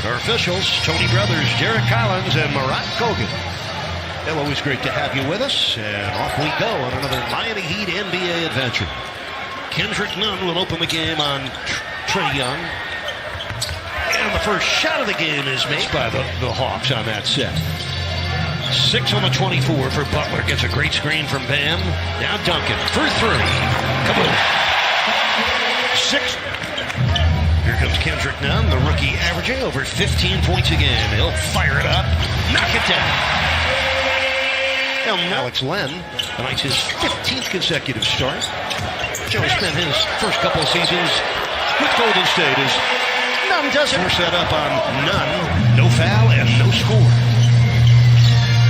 Our officials, Tony Brothers, Derek Collins, and Marat Kogan. Well, always great to have you with us, and off we go on another Miami Heat NBA adventure. Kendrick Nunn will open the game on Trae Young. And the first shot of the game is made by the Hawks on that set. 6 on the 24 for Butler. Gets a great screen from Bam. Now Duncan for 3. Come on. 6. Here comes Kendrick Nunn, the rookie, averaging over 15 points a game. He'll fire it up, knock it down. Alex Len, tonight's his 15th consecutive start. Joe spent his first couple of seasons with Golden State as Nunn doesn't. We're set up on Nunn, no foul and no score.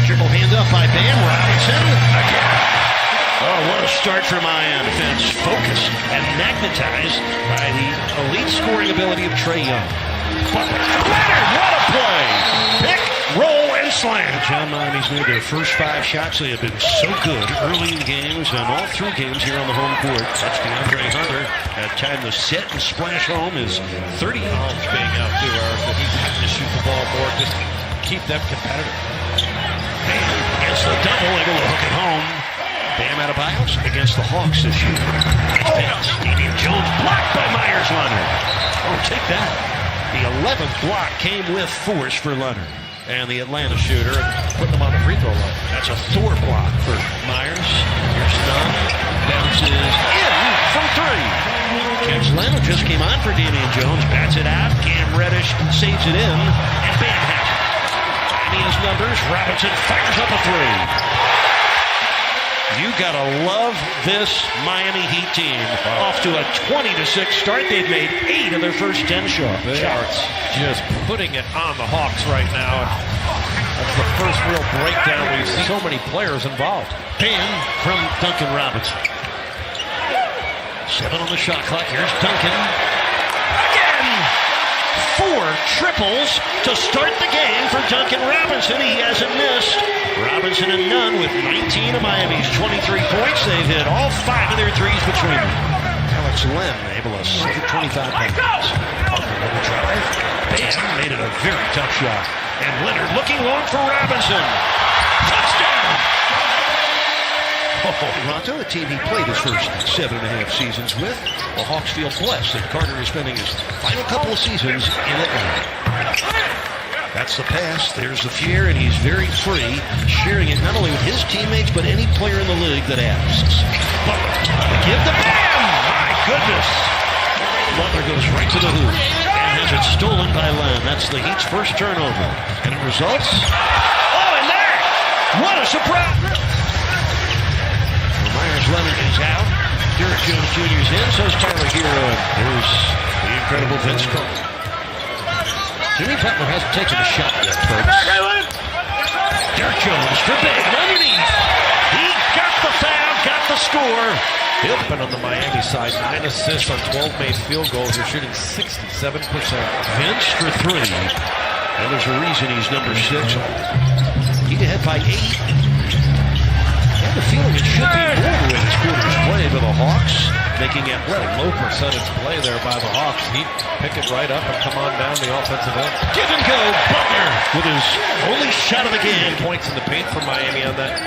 Dribble hand up by Bam Robinson again. Oh, what a start for Miami. Defense focused and magnetized by the elite scoring ability of Trae Young. Butler, Leonard, what a play! Pick, roll, and slam. John Miami's made their first 5 shots. They have been so good early in games and all through games here on the home court. That's DeAndre Hunter. Had time to set and splash home his 30 pounds being out too, Eric. But he's having to shoot the ball more, just keep them competitive. Bam against the double, able to hook it home. Bam out of bounds against the Hawks this year. Nice Damian Jones blocked by Myers Leonard. Oh, take that. The 11th block came with force for Leonard. And the Atlanta shooter, putting them on the free throw line. That's a Thor block for Myers. Here's Nunn. Bounces in from 3. James Leonard just came on for Damian Jones. Bats it out. Cam Reddish saves it in. And Bam has it. Miami has numbers. Robinson fires up a 3. You gotta love this Miami Heat team. Wow. Off to a 20-6 start. They've made 8 of their first 10 shots. Just putting it on the Hawks right now. That's the first real breakdown. We've seen so many players involved. Bam from Duncan Robinson. 7 on the shot clock. Here's Duncan. Again! 4 triples to start the game for Duncan Robinson. He hasn't missed. Robinson and Nunn with 19 of Miami's 23 points. They've hit all 5 of their threes between them. Alex Len able to save 25 points. Bam made it a very tough shot. And Leonard looking long for Robinson. Touchdown! Toronto, a team he played his first 7.5 seasons with. The Hawks feel blessed that Carter is spending his final couple of seasons in Atlanta. That's the pass. There's the fear, and he's very free, sharing it not only with his teammates, but any player in the league that asks. Butler, give the Bam! My goodness! Butler goes right to the hoop and has it stolen by Len. That's the Heat's first turnover. And it results... Oh, and there! What a surprise! Myers Leonard is out. Derek Jones Jr.'s in, so's Tyler Hero. There's the incredible Vince Carter. Jimmy Butler hasn't taken a shot yet, folks. Derek Jones for Bam underneath. He got the foul, got the score. He'll been on the Miami side. 9 assists on 12 made field goals. They're shooting 67%. Vince for 3. Now there's a reason he's number 6. Heat ahead by 8. I have a feeling it should be more the way this quarter's played for the Hawks. Making athletic. Low percentage play there by the Hawks. He'd pick it right up and come on down the offensive end. Give and go. Butler with his only shot of the game. Points in the paint for Miami on that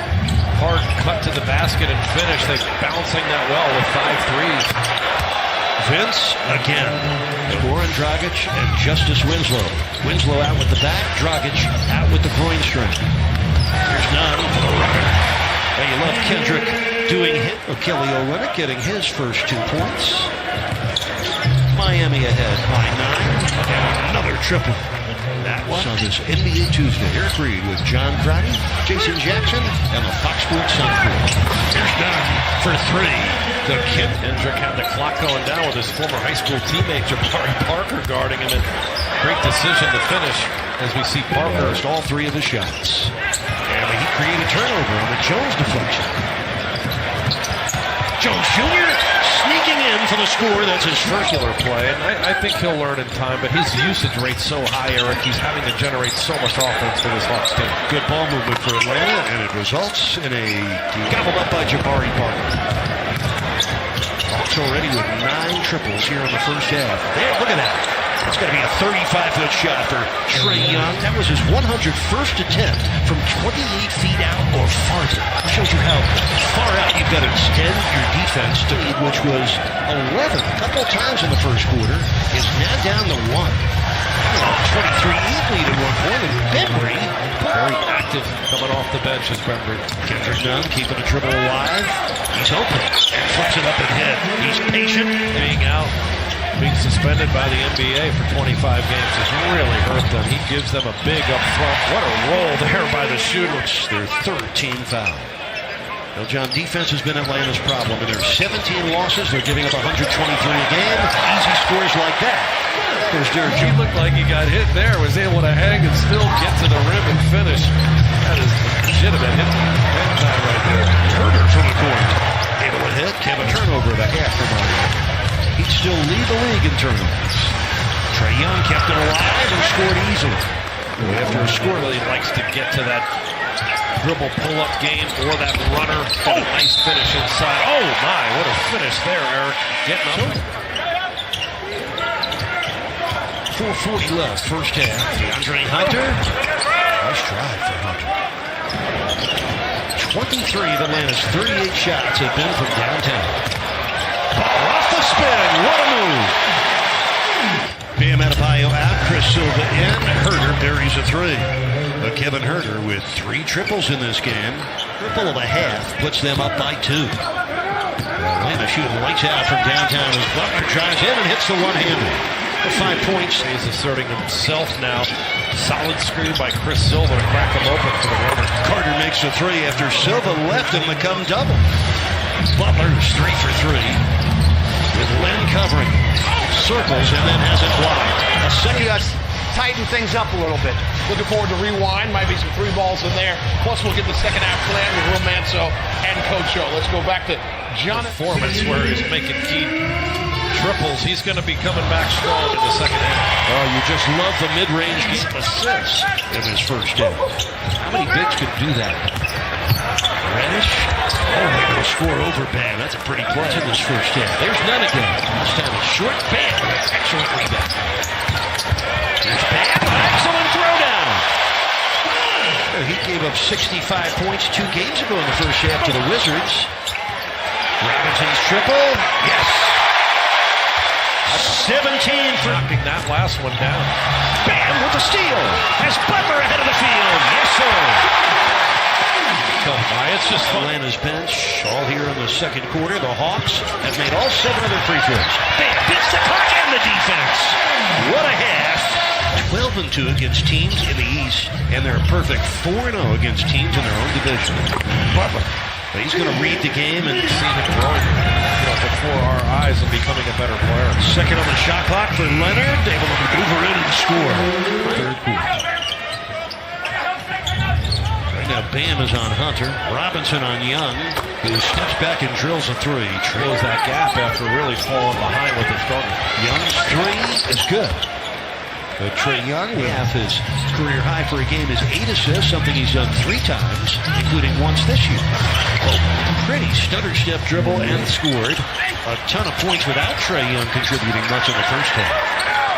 hard cut to the basket and finish. They're bouncing that well with 5 threes. Vince again. Goran Dragic and Justice Winslow. Winslow out with the back. Dragic out with the groin strain. Here's Nunn for the runner. Well, you love Kendrick doing hit. Kelly Olynyk getting his first 2 points. Miami ahead by 9. And another triple. That was on this NBA Tuesday. Eric Reed with John Crotty, Jason Jackson, and the Fox Sports Sun crew. Here's Nunn for 3. The kid. Kendrick had the clock going down with his former high school teammate Jabari Parker guarding him. And great decision to finish as we see Parker missed all 3 of his shots. And he created turnover on the Jones deflection. Jones Jr. sneaking in for the score. That's his first killer play. And I think he'll learn in time, but his usage rate's so high, Eric. He's having to generate so much offense for this Hawks team. Good ball movement for Atlanta, and it results in a gobbled up by Jabari Parker. Hawks already with 9 triples here in the first half. There, look at that. It's going to be a 35-foot shot for Trae Young. That was his 101st attempt from 28 feet out or farther. It shows you how far out you've got to extend your defense to, which was 11 a couple times in the first quarter, is now down to 1. 23 lead at one point, and Bembry, very active coming off the bench is Bembry. Kendrick Nunn keeping the dribble alive. He's open and flips it up ahead. He's patient. Being out, being suspended by the NBA for 25 games has really hurt them. He gives them a big up front. What a roll there by the shooter. Their 13th foul. Well, John, defense has been Atlanta's problem. In their 17 losses, they're giving up 123 a game. Easy scores like that. There's Derek. He looked like he got hit there, was able to hang and still get to the rim and finish. That is legitimate hit time right there. Herder from the corner. Able to hit. Have a turnover the half for Miami. He'd still lead the league in turnovers. Trae Young kept it alive and scored easily. After a score, he likes to get to that dribble pull-up game or that runner. Got a nice finish inside. Oh my, what a finish there, Eric. Getting up. 4:40 left, first half. DeAndre Hunter. Nice drive for Hunter. 23 of Atlanta's 38 shots have been from downtown. Ball off the spin. What a move. Bam Adebayo out. Chris Silva in. Herder buries a three. But Kevin Herder with 3 triples in this game. Triple of a half puts them up by 2. Atlanta shooting lights out from downtown as Butler drives in and hits the one-hander. For 5 points. He's asserting himself now. Solid screen by Chris Silva to crack him open for the runner. Carter makes a 3 after Silva left him become double. Butler's 3 for 3. With Len covering. Circles and then has it blocked. A second. Tighten things up a little bit. Looking forward to rewind. Might be some 3 balls in there. Plus, we'll get the second half plan with Romanzo and Coach O. Let's go back to John. Performance where he's making key triples. He's going to be coming back strong in the second half. Oh, you just love the mid-range assists in his first game. How many bigs could do that? Reddish. Oh, they're going to score over Bam. That's a pretty play in this first half. There's none again. This time it's short Bam. Excellent rebound. Here's Bam. Excellent throwdown. He gave up 65 points 2 games ago in the first half to the Wizards. Robinson's triple. Yes. 17 for knocking that last one down. Bam with the steal. Has Butler ahead of the field. Yes, sir. It's just Atlanta's bench all here in the second quarter. The Hawks have made all 7 of their free throws. Bam beats the clock and the defense. What a half. 12-2 against teams in the East, and they're a perfect 4-0 against teams in their own division. Butler. He's going to read the game and see him growing before our eyes and becoming a better player. Second on the shot clock for Leonard, able to maneuver in and score. Third quarter. Right now, Bam is on Hunter. Robinson on Young, who steps back and drills a 3. Trails that gap after really falling behind with the struggle. Young's 3 is good. But Trae Young, half his career high for a game is 8 assists, something he's done 3 times, including once this year. Oh, pretty stutter step dribble and scored. A ton of points without Trae Young contributing much in the first half.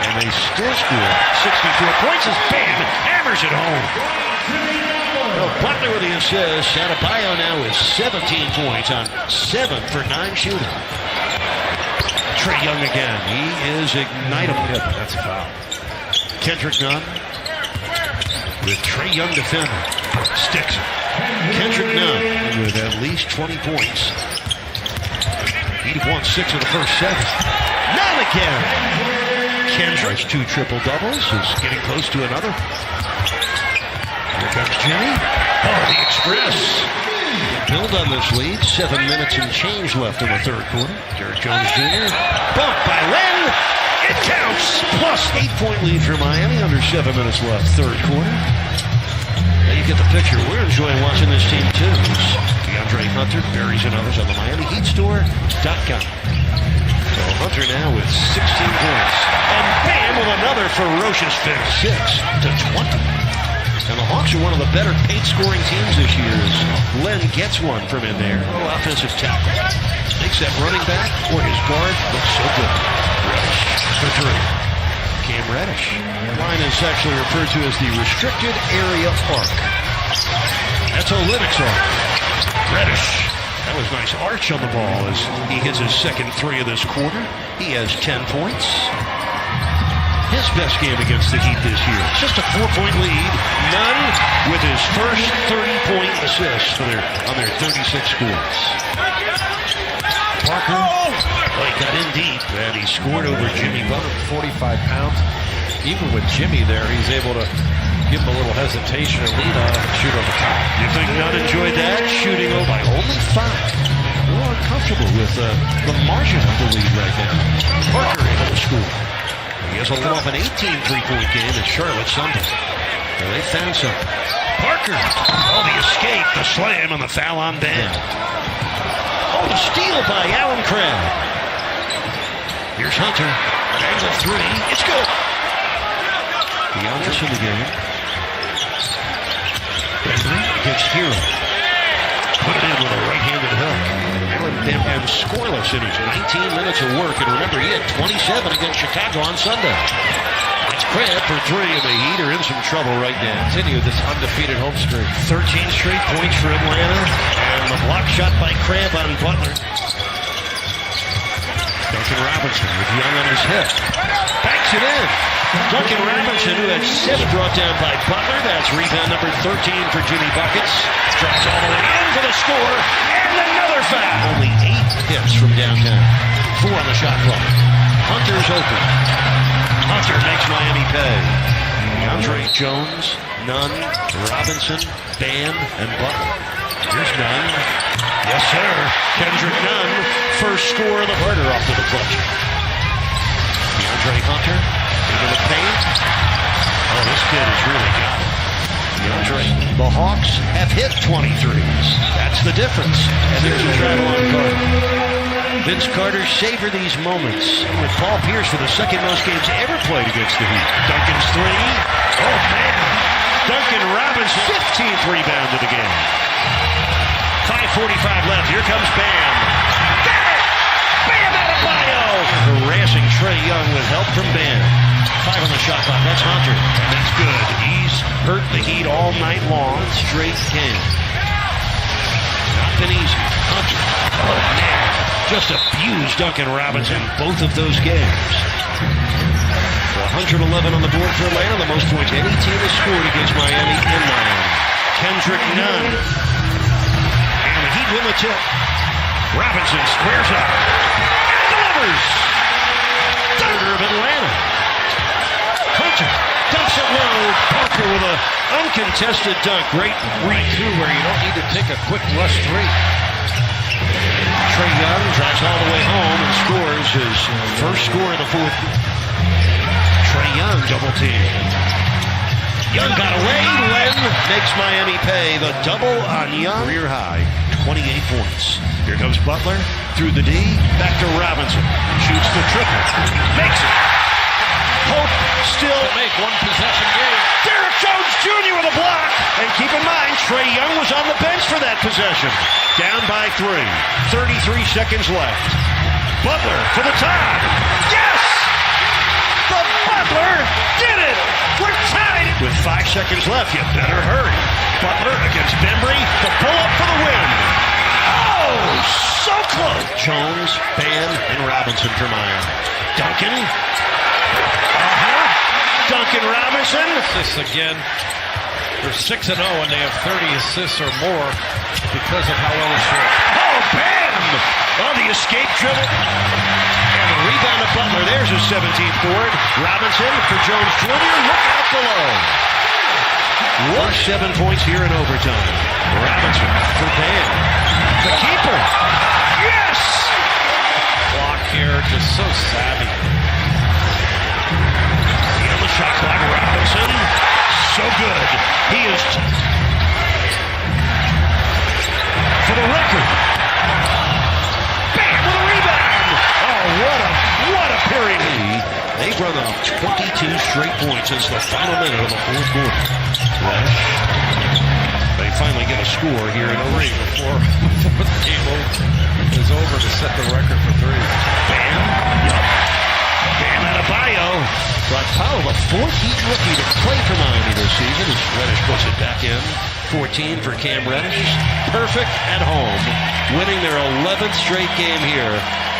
And they still scored 64 points as Bam hammers it home. Well, Butler with the assist. Adebayo now with 17 points on 7 for 9 shooting. Trae Young again. He is ignitable. That's a foul. Kendrick Nunn with Trae Young defending. Sticks it. Kendrick Nunn with at least 20 points. He won 6 of the first 7. Nunn again. Kendrick's 2 triple doubles is getting close to another. Here comes Jimmy. Oh, the Express. Build on this lead. 7 minutes and change left in the third quarter. Derek Jones Jr. Bumped by Len. It counts! Plus 8-point lead for Miami under 7 minutes left, third quarter. Now you get the picture. We're enjoying watching this team too. DeAndre Hunter, Berries and others on the MiamiHeatStore.com. So Hunter now with 16 points. And Bam with another ferocious finish. 6-20. And the Hawks are one of the better paint scoring teams this year as Len gets one from in there. No offensive tackle. Makes that running back or his guard look so good. For 3. Cam Reddish. The line is actually referred to as the restricted area arc. That's Olynyk's arc. Reddish. That was nice arch on the ball as he hits his second three of this quarter. He has 10 points. His best game against the Heat this year. Just a 4-point lead. Nunn with his first 30-point assist on their 36 scores. Parker, well, he got in deep, and he scored over Jimmy Butler. 45 pounds. Even with Jimmy there, he's able to give him a little hesitation and lead on and shoot over top. You think Nunn enjoyed that? Shooting over by only 5. A little uncomfortable with the margin of the lead right now. Parker able to score. He has off an 18 three-point game at Charlotte Sunday. Well, they found something. Parker. Oh, the escape, the slam, and the foul on Ben. Oh, the steal by Alan Crabb. Here's Hunter. Angle three. It's good. DeAndre in the game. Bentley against Hero. Put it in with a right-handed hook. Allen Bam scoreless in his 19 minutes of work. And remember, he had 27 against Chicago on Sunday. It's Crabb for three, and the Heat are in some trouble right now. Continue this undefeated home streak. 13 straight points for Atlanta. And the block shot by Crabb on Butler. Duncan Robinson with Young on his hip. Banks it in. Duncan Robinson, who had 7 brought down by Butler. That's rebound number 13 for Jimmy Buckets. Drives all the way in for the score. And another foul. Only 8 hits from downtown. 4 on the shot clock. Hunter's open. Hunter makes Miami pay. DeAndre Jones, Nunn, Robinson, Bam, and Butler. Here's Nunn. Yes, sir. Kendrick Nunn. First score of the murder off to the clutch. DeAndre Hunter. Into the paint. Oh, this kid has really got it. DeAndre. The Hawks have hit 23s. That's the difference. And there's a travel on Carter. Vince Carter savored these moments with Paul Pierce for the second most games ever played against the Heat. Duncan's three. Oh, man. Duncan Robinson, 15th rebound of the game. 5:45 left. Here comes Bam. Got it! Bam Adebayo! Harassing Trae Young with help from Bam. 5 on the shot clock. That's Hunter. And that's good. He's hurt the Heat all night long. Straight game. Not been easy. Hunter. Oh, man. Just abused Duncan Robinson both of those games. 111 on the board for Atlanta. The most points any team has scored against Miami in Miami. Kendrick Nunn. And the Heat win the tip. Robinson squares up. And delivers. Third of Atlanta. Hunter dumps it low. Parker with an uncontested dunk. Great read too, where you don't need to take a quick rush three. Trae Young drives all the way home and scores his first score of the fourth. Trae Young double team. Young got away. Len makes Miami pay. The double on Young. Career high, 28 points. Here comes Butler through the D. Back to Robinson. Shoots the triple. Makes it. Hope still make one possession game. Derrick Jones Jr. with a block. And keep in mind, Trae Young was on the bench for that possession. Down by 3. 33 seconds left. Butler for the tie. Yes! The Butler did it! We're tied! With 5 seconds left, you better hurry. Butler against Bembry. The pull-up for the win. Oh, so close. Jones, Bam, and Robinson for Miami. Duncan. Duncan Robinson. Assists again. They're 6-0 and they have 30 assists or more because of how well they shoot. Oh, Bam! Oh, the escape dribble. And the rebound of Butler. There's his 17th board. Robinson for Jones Jr. Look out below. 7 points here in overtime. Robinson for Bam. The keeper. Yes! Block here, just so savvy. Shot clock, Robinson. So good. He is, for the record, Bam with a rebound. Oh, what a period. They've run off 22 straight points since the final minute of the fourth quarter. They finally get a score here in the ring before the game is over to set the record for 3. Bam. Yep. Bam Adebayo. But Powell, the fourth rookie to play for Miami this season, as Reddish puts it back in. 14 for Cam Reddish. Perfect at home, winning their 11th straight game here.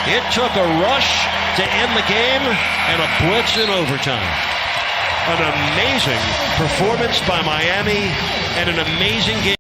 It took a rush to end the game and a blitz in overtime. An amazing performance by Miami and an amazing game.